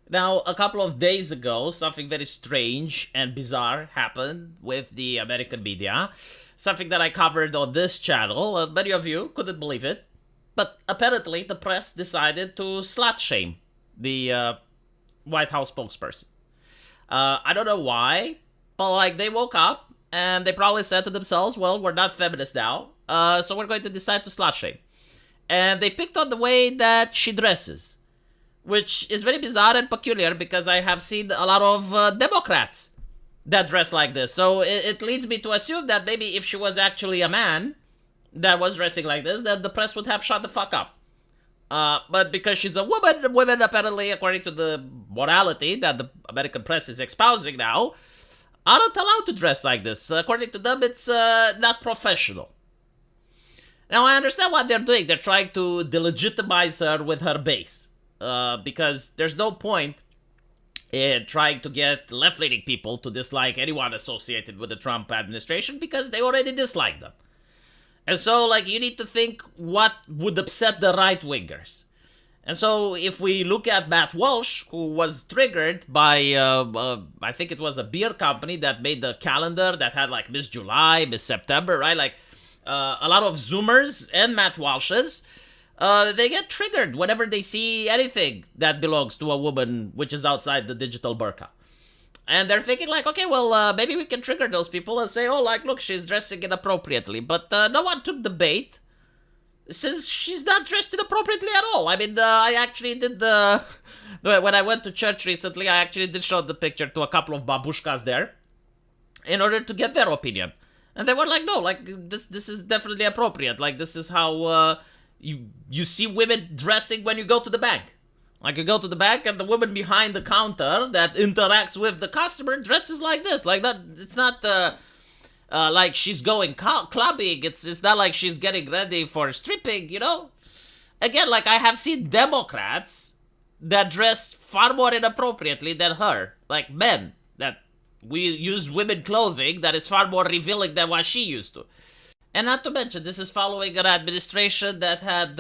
Now, a couple of days ago, something very strange and bizarre happened with the American media. Something that I covered on this channel. Many of you couldn't believe it. But apparently, the press decided to slut shame the White House spokesperson. I don't know why, but like they woke up and they probably said to themselves, well, we're not feminists now, so we're going to decide to slut shame. And they picked on the way that she dresses, which is very bizarre and peculiar because I have seen a lot of Democrats that dress like this. So it leads me to assume that maybe if she was actually a man that was dressing like this, that the press would have shut the fuck up. But because she's a woman, women apparently, according to the morality that the American press is espousing now, are not allowed to dress like this. According to them, it's not professional. Now, I understand what they're doing. They're trying to delegitimize her with her base. Because there's no point in trying to get left-leaning people to dislike anyone associated with the Trump administration because they already dislike them. And so, like, you need to think what would upset the right-wingers. And so, if we look at Matt Walsh, who was triggered by, I think it was a beer company that made the calendar that had, like, Miss July, Miss September, right? Like, a lot of Zoomers and Matt Walshes, they get triggered whenever they see anything that belongs to a woman which is outside the digital burqa. And they're thinking like, okay, well, maybe we can trigger those people and say, oh, like, look, she's dressing inappropriately. But no one took the bait since she's not dressed inappropriately at all. I mean, I actually did the... When I went to church recently, I actually did show the picture to a couple of babushkas there in order to get their opinion. And they were like, no, like, this is definitely appropriate. Like, this is how you see women dressing when you go to the bank. Like, you go to the bank and the woman behind the counter that interacts with the customer dresses like this. Like, that, it's not like she's going clubbing. It's not like she's getting ready for stripping, you know? Again, like, I have seen Democrats that dress far more inappropriately than her. Like, men that we use women clothing that is far more revealing than what she used to. And not to mention, this is following an administration that had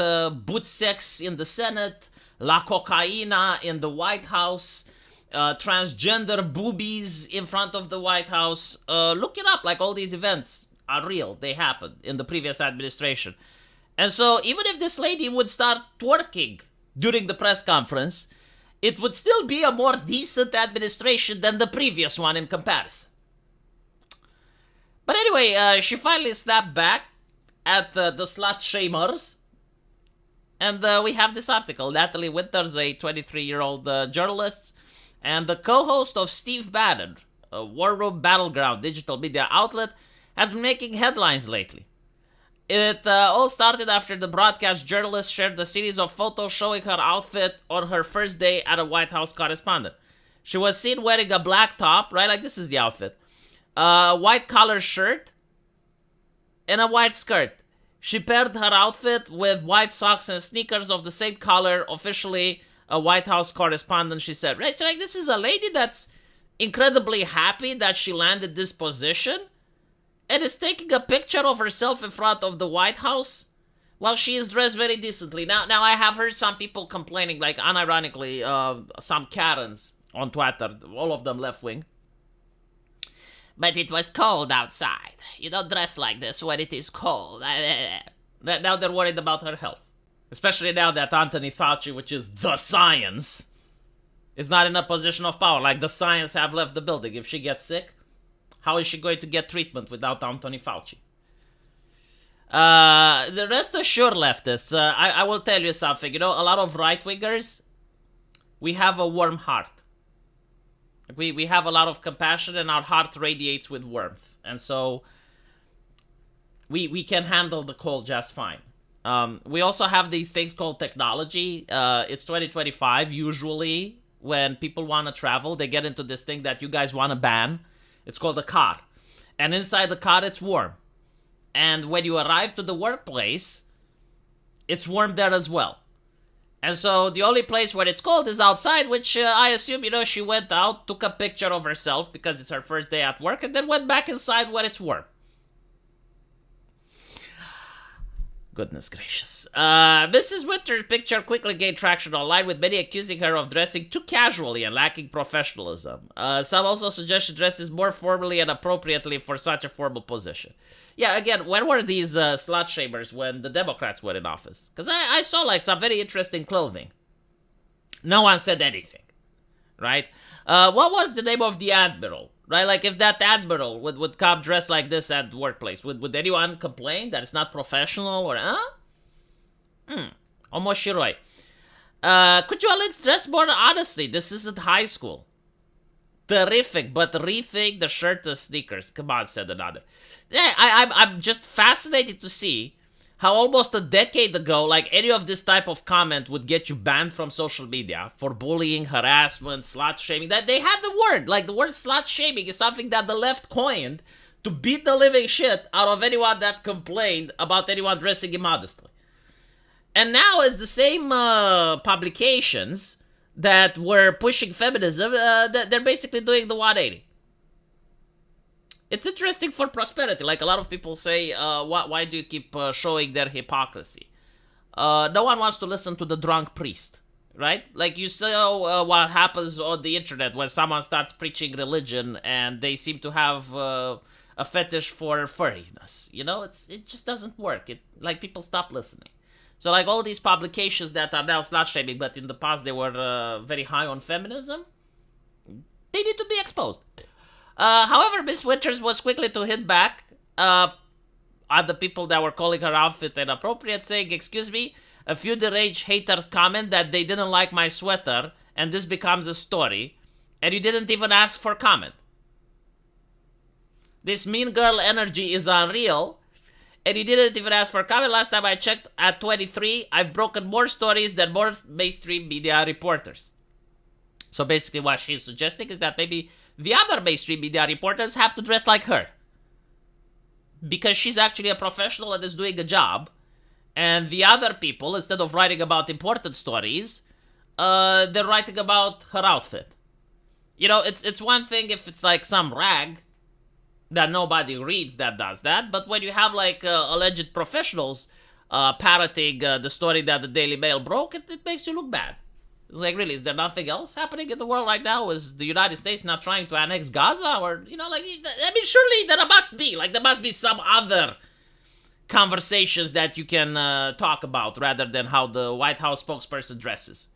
boot sex in the Senate, La Cocaína in the White House, transgender boobies in front of the White House. Look it up, like all these events are real. They happened in the previous administration. And so even if this lady would start twerking during the press conference, it would still be a more decent administration than the previous one in comparison. But anyway, she finally snapped back at the slut shamers. And we have this article. Natalie Winters, a 23-year-old journalist and the co-host of Steve Bannon, a War Room Battleground digital media outlet, has been making headlines lately. It all started after the broadcast journalist shared a series of photos showing her outfit on her first day at a White House correspondent. She was seen wearing a black top, right? Like, this is the outfit. A white collar shirt and a white skirt. She paired her outfit with white socks and sneakers of the same color, officially a White House correspondent, she said. Right, so like this is a lady that's incredibly happy that she landed this position and is taking a picture of herself in front of the White House while she is dressed very decently. Now I have heard some people complaining, like unironically, some Karens on Twitter, all of them left-wing. But it was cold outside. You don't dress like this when it is cold. Now they're worried about her health. Especially now that Anthony Fauci, which is the science, is not in a position of power. Like, the science have left the building. If she gets sick, how is she going to get treatment without Anthony Fauci? The rest assured leftists, I will tell you something. You know, a lot of right-wingers, we have a warm heart. We have a lot of compassion and our heart radiates with warmth. And so we can handle the cold just fine. We also have these things called technology. It's 2025. Usually when people want to travel, they get into this thing that you guys want to ban. It's called a car. And inside the car, it's warm. And when you arrive to the workplace, it's warm there as well. And so the only place where it's cold is outside, which I assume, you know, she went out, took a picture of herself because it's her first day at work, and then went back inside where it's warm. Goodness gracious. Mrs. Winter's picture quickly gained traction online, with many accusing her of dressing too casually and lacking professionalism. Some also suggest she dresses more formally and appropriately for such a formal position. Yeah, again, when were these slut shamers when the Democrats were in office? Because I saw like some very interesting clothing. No one said anything, right? What was the name of the admiral? Right, like if that admiral would come dressed like this at the workplace, would anyone complain that it's not professional or Almost shiroi. Could you at least dress more honestly? This isn't high school. Terrific, but rethink the shirt and sneakers. Come on, said another. Yeah, I'm just fascinated to see how almost a decade ago, like any of this type of comment would get you banned from social media for bullying, harassment, slut shaming. That they had the word, like the word slut shaming is something that the left coined to beat the living shit out of anyone that complained about anyone dressing immodestly. And now it's the same publications that were pushing feminism, they're basically doing the 180. It's interesting for prosperity. Like a lot of people say, why do you keep showing their hypocrisy? No one wants to listen to the drunk priest, right? Like you saw what happens on the internet when someone starts preaching religion and they seem to have a fetish for furriness. You know, it just doesn't work. Like people stop listening. So like all these publications that are now slut shaming, but in the past they were very high on feminism, they need to be exposed. However, Miss Winters was quickly to hit back at the people that were calling her outfit inappropriate, saying, "Excuse me, a few deranged haters comment that they didn't like my sweater, and this becomes a story, and you didn't even ask for comment. This mean girl energy is unreal, and you didn't even ask for comment. Last time I checked, at 23, I've broken more stories than more mainstream media reporters." So basically what she's suggesting is that maybe the other mainstream media reporters have to dress like her, because she's actually a professional and is doing a job, and the other people, instead of writing about important stories, they're writing about her outfit. You know, it's one thing if it's like some rag that nobody reads that does that, but when you have like alleged professionals parroting the story that the Daily Mail broke, it makes you look bad. It's like, really, is there nothing else happening in the world right now? Is the United States not trying to annex Gaza? Or, you know, like, I mean, surely there must be some other conversations that you can talk about rather than how the White House spokesperson dresses.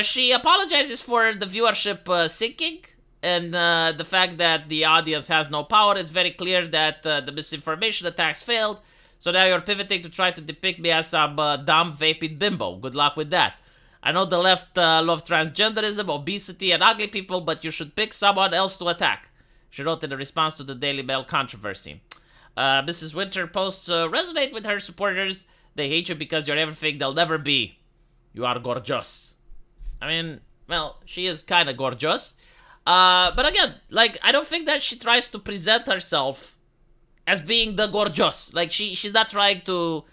She apologizes for the viewership sinking and the fact that the audience has no power. It's very clear that the misinformation attacks failed, so now you're pivoting to try to depict me as some dumb, vapid bimbo. Good luck with that. I know the left love transgenderism, obesity, and ugly people, but you should pick someone else to attack, she wrote in a response to the Daily Mail controversy. Mrs. Winter posts resonate with her supporters. They hate you because you're everything they'll never be. You are gorgeous. I mean, well, she is kind of gorgeous. But again, like, I don't think that she tries to present herself as being the gorgeous. Like, she's not trying to